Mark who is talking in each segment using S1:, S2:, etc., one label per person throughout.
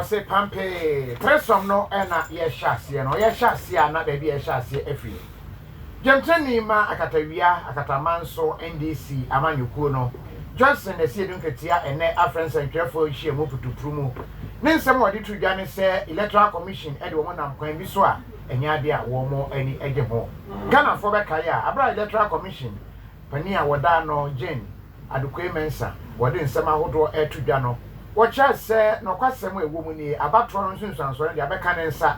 S1: say pampe tresom no ena ye hyasie no ye hyasie na ba bi ye hyasie afi Jemtani ma akatawia akatamanso NDC amanyukuo no Johnson Asiedu Nketiah ene afrensa ntwefo hie mu putuprumu ne nsem wodi tudwa ne se electoral commission e de wo nam kwan bi so a enya ade a wo mo ani ege ho Ghana for be kaya abra electoral commission pani a woda no Jane adukwe mensa wodi nsem ahodo e tudwa no wo cha se no kwasem ewo mu ni abatro no nsunsuanso de abeka ne nsa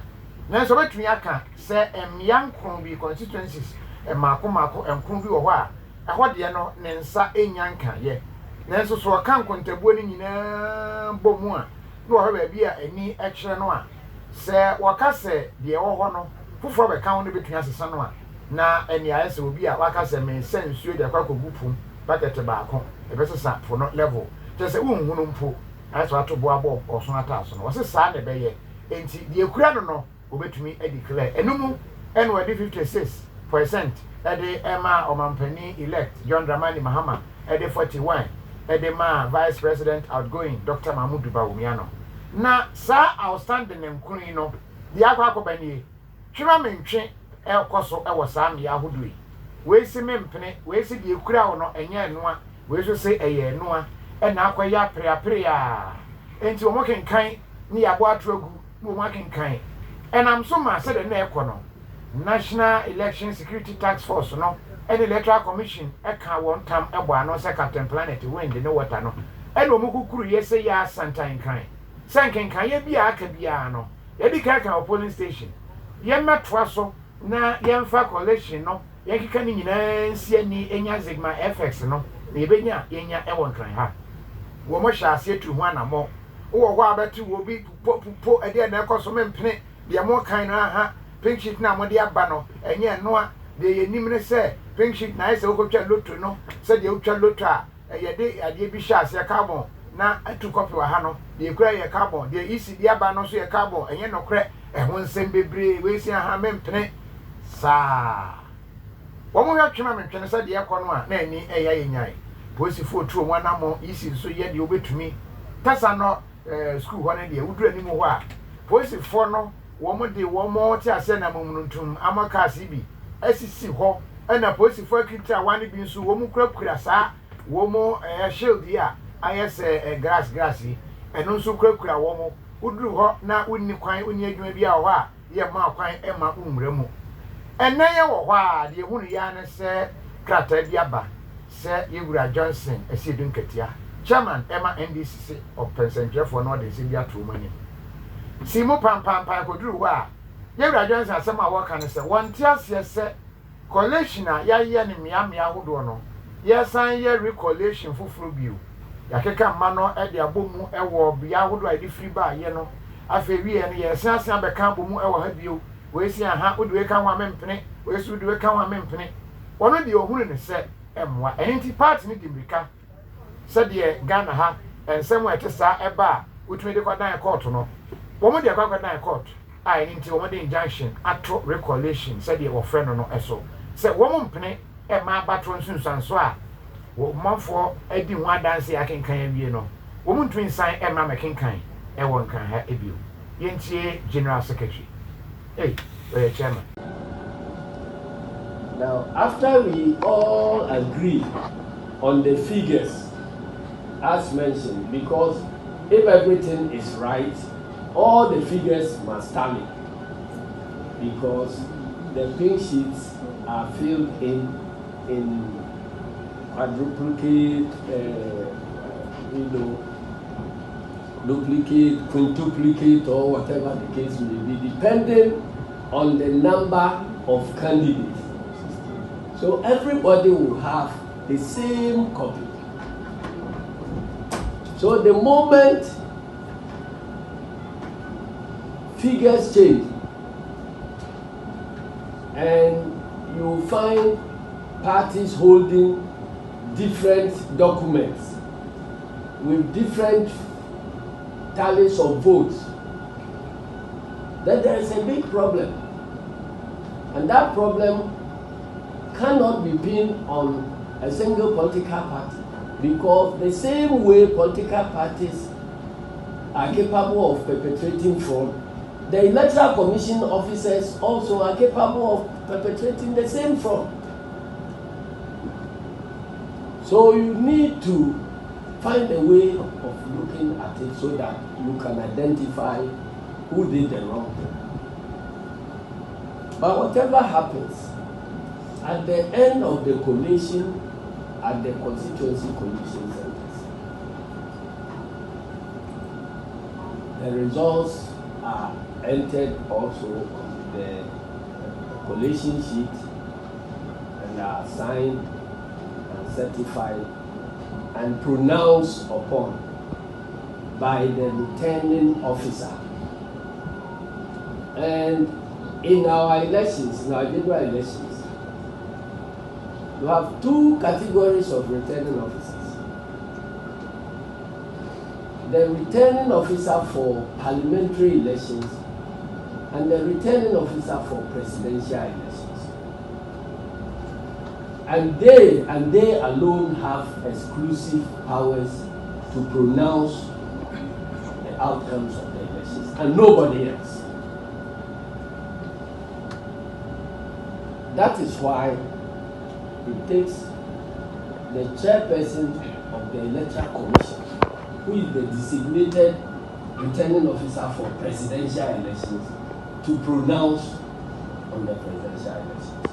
S1: nanso betumi aka se emyankron bi constituencies mako enkron bi wo ho a ahode no ne nsa enyanka ye nanso so kan kontabuo ni nyina bomu a no ho ba bi a ani ekire no a se waka se de wo ho no fufuro be kan no betumi asesa no a na ani ayese obi a waka se me sensuo de akwakogu pum bucket baako ebesesa for no level tese unhunu mpo aso atobo abo oso ataso no wose saa de beye enti de ekura no obetumi declare enumu eno edi 56% ede ema omampani elect John Dramani Mahama ede 41 ede ma vice president outgoing Dr. Mahmoud Bawumiano na sa outstanding nkuni no de akwa twema mentwe ekoso ewo saa me yahodui we si mempene we si de ekura wo no enye enoa we so se eye enoa ena akwaya preaprea enti wo mokenkan ni yabo atrogu wo mokenkan enam so ma se de na ekono National Election Security Task Force no and Electoral Commission eka won tam ebo ano se Captain Planet wind no water no eno mukukuru yese ya santan kan sanken kan ye bia aka bia no ye di ka polling station ye metwa so na ye mfa collection no ye kika ni nyina nsia ni enya zigma fx no na ebenya yenya ewon kan ha wo mo hya ase tu ho anamo wo ho abeti wo bi po ede na ekoso mempene de mo kan na ha pink sheet na mode aba no enye noa de yenim ne se pink sheet na ese okotwa lotto no se de okotwa lotto a ye de ade bi hya ase carbon na atu copy wa ha no de ekura ye carbon de isi de aba no so ye carbon enye no kre ehon nsem bebre we si ha mempene sa wo mo hwa twema mentwene se de ekono a na ani eya yenyan polisi fo tu omo anamo isi so ye de obetumi tasa no school ho ne de udura ni mu ho a polisi fo no womo de womo ti ase na mamununtum amaka sibi asisi ho na polisi fo akita wan bi nso womo kurakura saa womo shield ya ayese grass yi eno nso kurakura womo uduru ho na unni kwan unni adwuma bi a ho a ye ma kwan e ma umre mu enne ye wo ho a de hunu ya ne se krata bi aba se Yewura Johnson Asiedu Nketiah chairman ema NDC of Pennsylvania for no de se bi atromani Simu pam koduru wa Yewura Johnson asema wo kan se wonte ase se collation a yaye ne miamia hodo no yesan ye recollation fufuru biu yakeka ma no e de abomu ewo bia hodo a de free ba ye no afa wie ne yesan ase abeka abomu ewo ha biu we si aha oduwe kan wa mempene we si oduwe kan wa mempene wono de ohunu ne se emwa enti party ni dimbika se de Ghana ha ensem etesa eba utumi de kwadan court no womo de akwa na court ai nti womo de injunction ato recollation said your friend no eso say womo mpene e ma abatro nsunsanso a wo manfo adi ho adanse akenkan awie no womo ntwin san e ma mekenkan e won kan ha ebio yentie general secretary chairman.
S2: Now after we all agree on the figures as mentioned, because if everything is right, all the figures must tally, because the pink sheets are filled in quadruplicate, duplicate, quintuplicate, or whatever the case may be, depending on the number of candidates. So everybody will have the same copy. So the moment figures change and you find parties holding different documents with different tallies of votes, then there is a big problem, and that problem cannot be pinned on a single political party, because the same way political parties are capable of perpetrating fraud, the Electoral Commission officers also are capable of perpetrating the same fraud. So you need to find a way of looking at it so that you can identify who did the wrong thing. But whatever happens, at the end of the collation at the constituency collation centers, the results are entered also on the collation sheet and are signed and certified and pronounced upon by the returning officer. And in our elections, in our general elections, you have two categories of returning officers. The returning officer for parliamentary elections and the returning officer for presidential elections. And they alone have exclusive powers to pronounce the outcomes of the elections, and nobody else. That is why it takes the chairperson of the Electoral Commission, who is the designated returning officer for presidential elections, to pronounce on the presidential elections.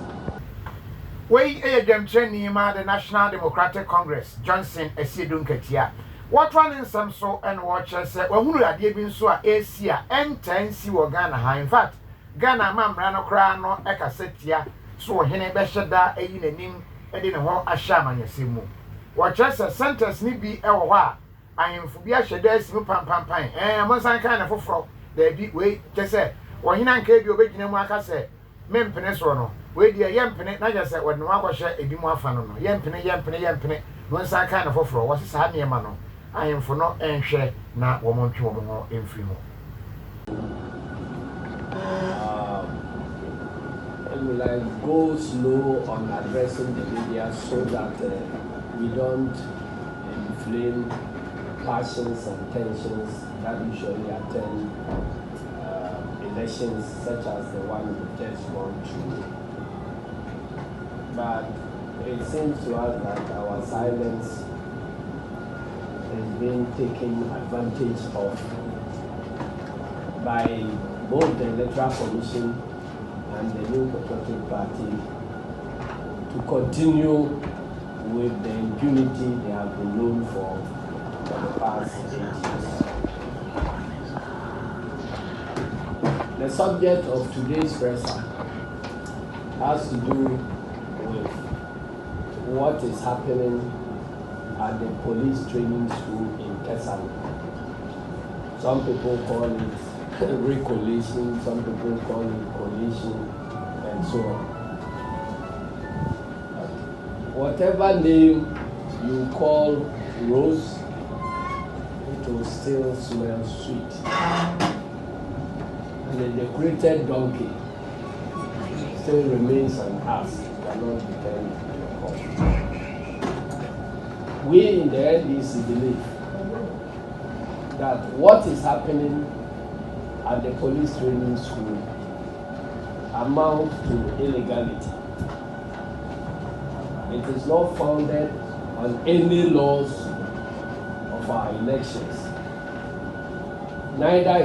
S1: We Nima, the National Democratic Congress, Johnson Asiedu Nketiah. What one in some so and watchers said, well, who are been so Asia and 10 see Ghana. In fact, Ghana Mambrano Crano, Ekasetia. So hene beshada eyi nanim edi ne ho ahya amanyesimu watches centers ni bi ewo ho a ayemfo bi ahyeda asimu pampampan monsan kan na foforo da bi we kese wo hina nka bi obegina mu aka se mempene so no we die yempene na je se wo no akohye ebi mu afa no no yempene monsan kan na foforo wo sesa ne ma no ayemfo no enhwe na wo montwe wo ho emfiri ho.
S2: Will I go slow on addressing the media so that we don't inflame passions and tensions that usually attend elections such as the one we just gone through. But it seems to us that our silence is being taken advantage of by both the Electoral Commission and the new Patriotic Party to continue with the impunity they have been known for the past 8 years. The subject of today's presser has to do with what is happening at the police training school in Kesali. Some people call it recollation, some people call it collation, and so on. Whatever name you call rose, it will still smell sweet. And the decorated donkey still remains an ass, cannot depend on the We in the NDC believe that what is happening at the police training school amounts to illegality. It is not founded on any laws of our elections. Neither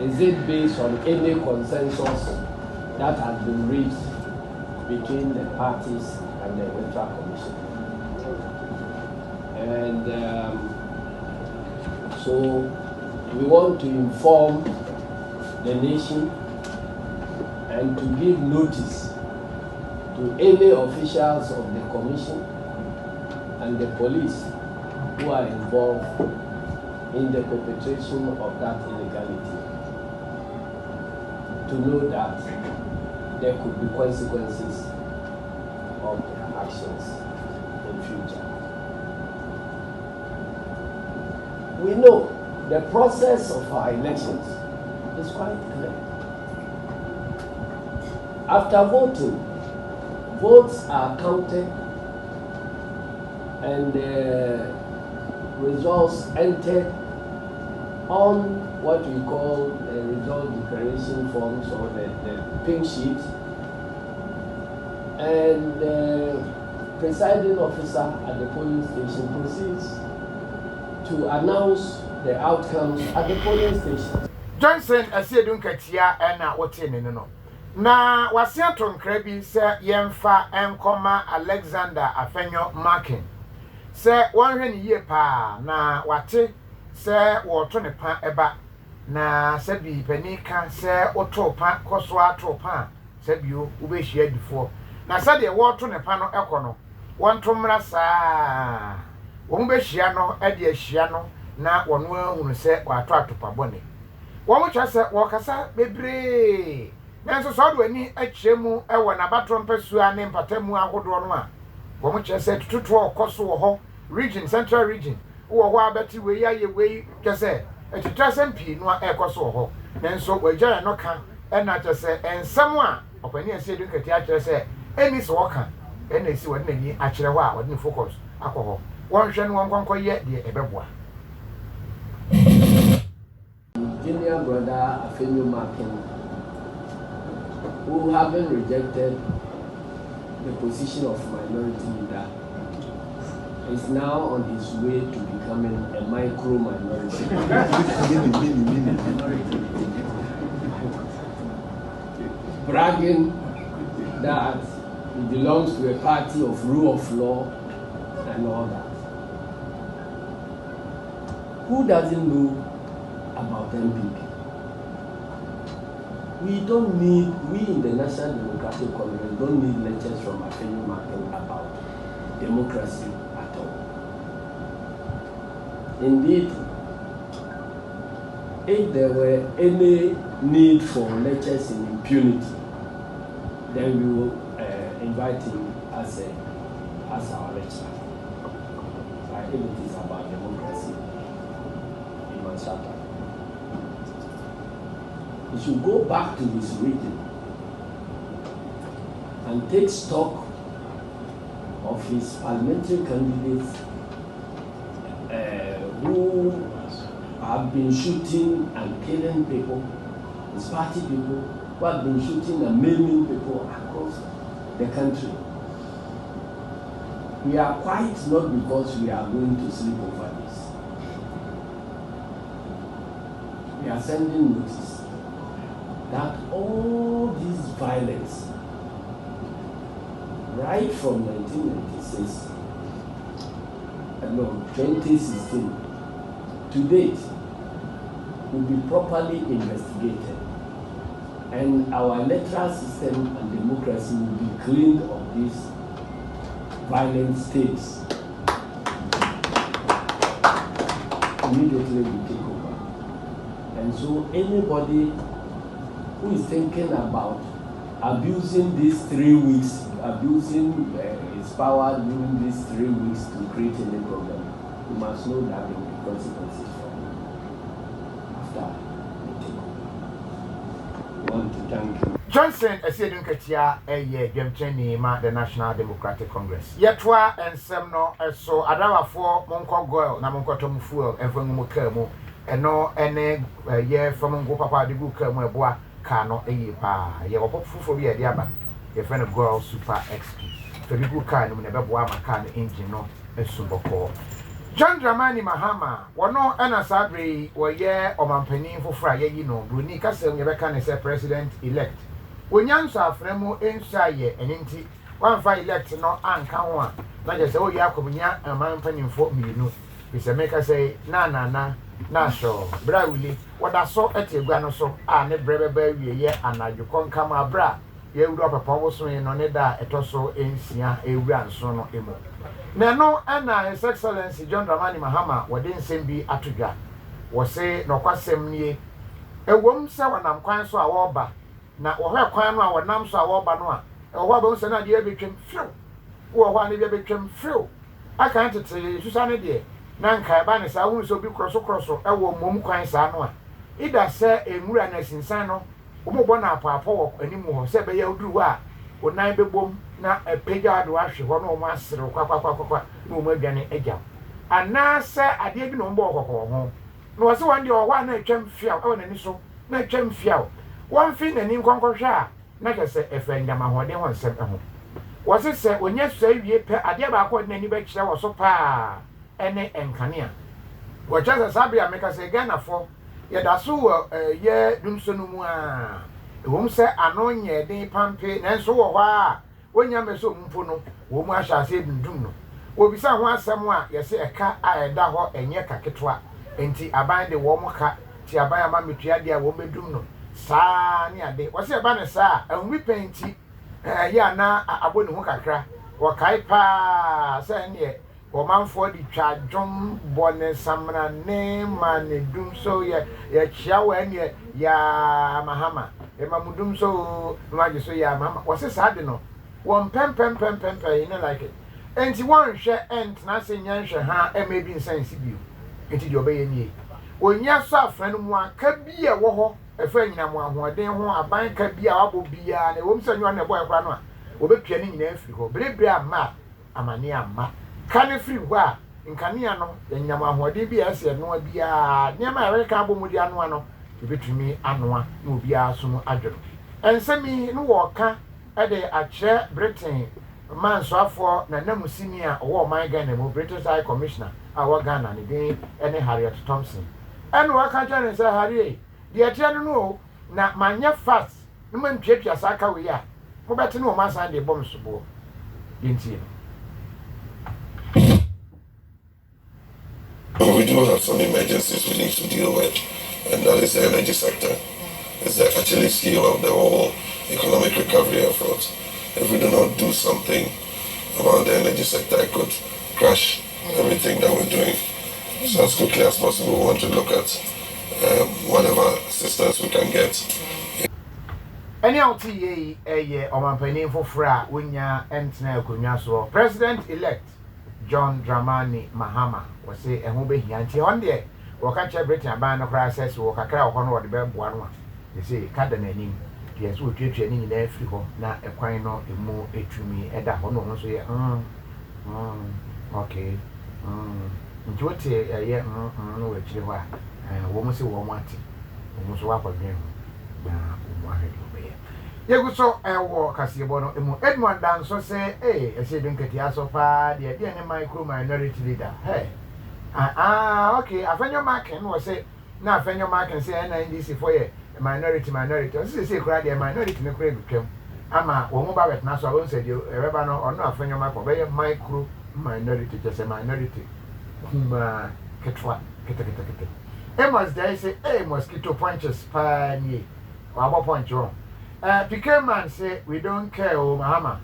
S2: is it based on any consensus that has been reached between the parties and the Electoral Commission. And so we want to inform the nation and to give notice to any officials of the Commission and the police who are involved in the perpetration of that illegality, to know that there could be consequences of their actions in future. We know the process of our elections is quite clear. After voting, votes are counted and the results entered on what we call the result declaration forms or the pink sheet, and the presiding officer at the polling station proceeds to announce the outcomes at the polling station.
S1: Johnson Asiedu Nketiah ena wote ne no. Na wase atonkra bi se yemfa enkoma Alexander Afenyo marking. Se wonhwe ne yie pa na wate se woto ne pa eba na se bi panika se oto pa koso ato pa se bio ubehia difo. Na se de woto ne pa no ekono. Wonto mra saa. Wo behia no e de ahia no na wono ahunu se wato atopa bone. Womo chase wokasa bebre nanso so do ani akyeremu e wo na batron pesua ne mpatamu ahodo no a womo chase tututu okoso wo ho region central region wo ho abeti we ya ye we chase etitrasem pi no ekoso wo ho nanso wagya no ka e na chase ensam a opani Asiedu Nketiah chase eni so woka e na esi wode nani akyere ho a wode focus akọ wonhwe no wonkonkoye de ebeboa.
S2: Junior brother Afenyo Markin, who having rejected the position of minority leader, is now on his way to becoming a micro minority. Bragging that he belongs to a party of rule of law and all that. Who doesn't know about NPP? We in the National Democratic Congress don't need lectures from Asiedu Markin about democracy at all. Indeed, if there were any need for lectures in impunity, then we will invite him as our lecturer. If it is about democracy, he must shut up. He should go back to his region and take stock of his parliamentary candidates who have been shooting and killing people, his party people who have been shooting and maiming people across the country. We are quiet not because we are going to sleep over this. We are sending notice that all this violence, right from 1996, 2016, to date, will be properly investigated, and our electoral system and democracy will be cleaned of these violent states. Immediately we take over. And so anybody who is thinking about abusing these 3 weeks, abusing his power during these 3 weeks to create any problem, you must know that there will be consequences for him after we take over. We want to thank you.
S1: Johnson Asiedu Nketiah Dwemteni ma the National Democratic Congress. Yetwa ensem no so adawafo monko goil na monko tom fuel enfangu ka mu eno ene ye from ngo papa de gu ka mu eboa ka no pa ye opofofo bi e de aba ye friend goil super XP so bi gu ka no ne beboa ma ka no engine no esuboko. John Dramani Mahama wono ena sabre wo ye omampanin fofora ye yi no broni kasem ye beka ne say president elect onyanso afremu ensaye eninti wanfa elect no anka ho a na je se o ya akobunya amanpanimfo mienu bise meka say na so brawuli wada so etegua no so a ne brebeba wie ye anadwo konkama bra ye wuro papa wo so no ne da etoso ensia ewura nso no emo na no ana His Excellency John Dramani Mahama wode nsem bi atodwa wo se no kwasem nie ewom se wanam kwan so a wo ba na wo hwe kwan no a wonam so a wo ba no a wo ba wo se na de betwem fiw wo ho ane de betwem fiw aka ntete susa ne de na nkai ba ne sa hu so bi kroso e wo mom kwan sa no a ida se enwura na sinsan no wo mo bo na apapo wo animu ho se be ya oduru a onan bebom na epega do ahwe ho no mo asere kwakwa no mo adwane agya ana se ade bi no mbo kokko ho no was one day or one night jam fiao on any so night jam fiao one thing and in conquer not just a friend of my one day one sent home was it said when you say ye pay a dear about any batch that was so pa any encania what just as Sabia make us again for yet that's so ye dum sonuma whom say anon ye de pampe and so when you may so mpuno woman shall say dum no obi sa ho asem a ye se eka a eda ho enye kaketwa enti aban de wo moka ti aban ama metua de a wo medum no saa ne ade wo se eba ne saa ahumi penti ya na aboni ho kakra wo kai pa se ne wo manfo di twa dwom bone samra ne mane dum so ye chia wa ne ya mahama e mamudum so maji so ya mahama wo se saa de no won pem you know like it enti won hwe ent na se nyanhwe ha e ma bi nsansi bio enti de obeye nie onya so afran mu aka bi e wo ho e fa nyina mu ahoden ho aban ka bi a wabo bia na wo msanyo na boy kwa no a obetwa ni nyina afiri ho berebre ama amane ama ka ne firi ho a nkania no nyina mu ahoden bi a se no bia nyama e ka abo mu di ano ano ebetumi anoa na obi a so mu adwero ensemi no wo ka e de ache Britain man so afọ na namusini a owo man Ghana mo British High Commissioner awo Ghana ne den ene Harriet Thompson eno aka chane say Harriet de atia no na manya fast no man twetwa saka we ya mo beti no ma san de bom sobo yenti
S3: We do have some emergencies we need to deal with, and that is the energy sector. It's the Achilles heel of the whole economic recovery effort. If we do not do something about the energy sector, it could crash everything that we're doing. So as quickly as possible, we want to look at whatever assistance we can get.
S1: Any LTA a omanpanin for fra winya entna akunya so President-elect John Dramani Mahama was say ehun be hianti on there waka che Britain aban no crisis wo kakra ho no wo de be boa no they say kada na nim yes wo twetwe ni nyina afiri ho na ekwan no emu etumi eda ho no ho so ye okay njote ye no we chire ho a wo mo se wo mo ati wo mo so wa kwadwen na wo mo ahedi obe yeguso ewo kasiyebo no emu Edmond Dan so say Asiedu Nketiah so pa de ne micro minority leader hey okay afenyo marking was say na afenyo marking say NDC for ye minority so say kura de minority ne kura bitwam ama wo mo ba bet na so won say de eba no ono afenyo marking be ye micro minority just a minority kuma ketwa kete emos dey say mosquito punches pa ni abo punch wrong Pikeman say, we don't care, oh Mahama.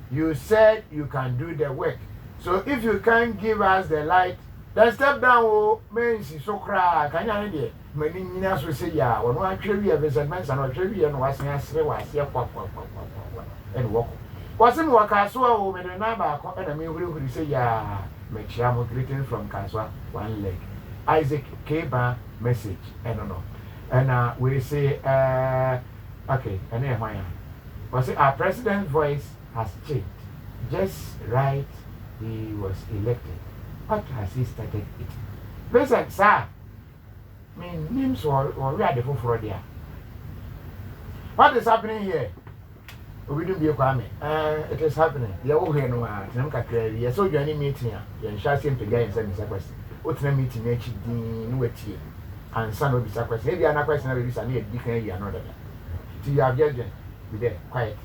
S1: You said you can do the work. So if you can't give us the light, then step down, oh, means so cry. Can you hear? Many ninas will say, yeah, when one trivia of investments and a trivia and was here, and walk. Wasn't what Kaswa, oh, made a number, and a meal who say, yeah, make Shamo greeting from Kaswa, one leg. Isaac Keba message, I don't know. And we say, okay, and then why? Was it our president's voice has changed? Just right, he was elected. What has he started it? President, sir, I mean, names or ready for there. What is happening here? We don't be a crime. It is happening. The old here no one. I'm so you any meeting. You shall see him to get and send question. What's the meeting? No tea. And son will be a question. Maybe another question. Maybe I need different another. You have judged be there, quiet.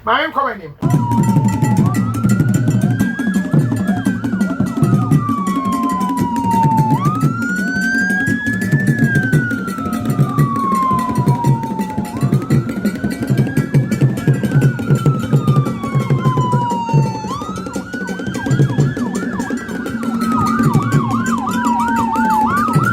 S1: My name coming in.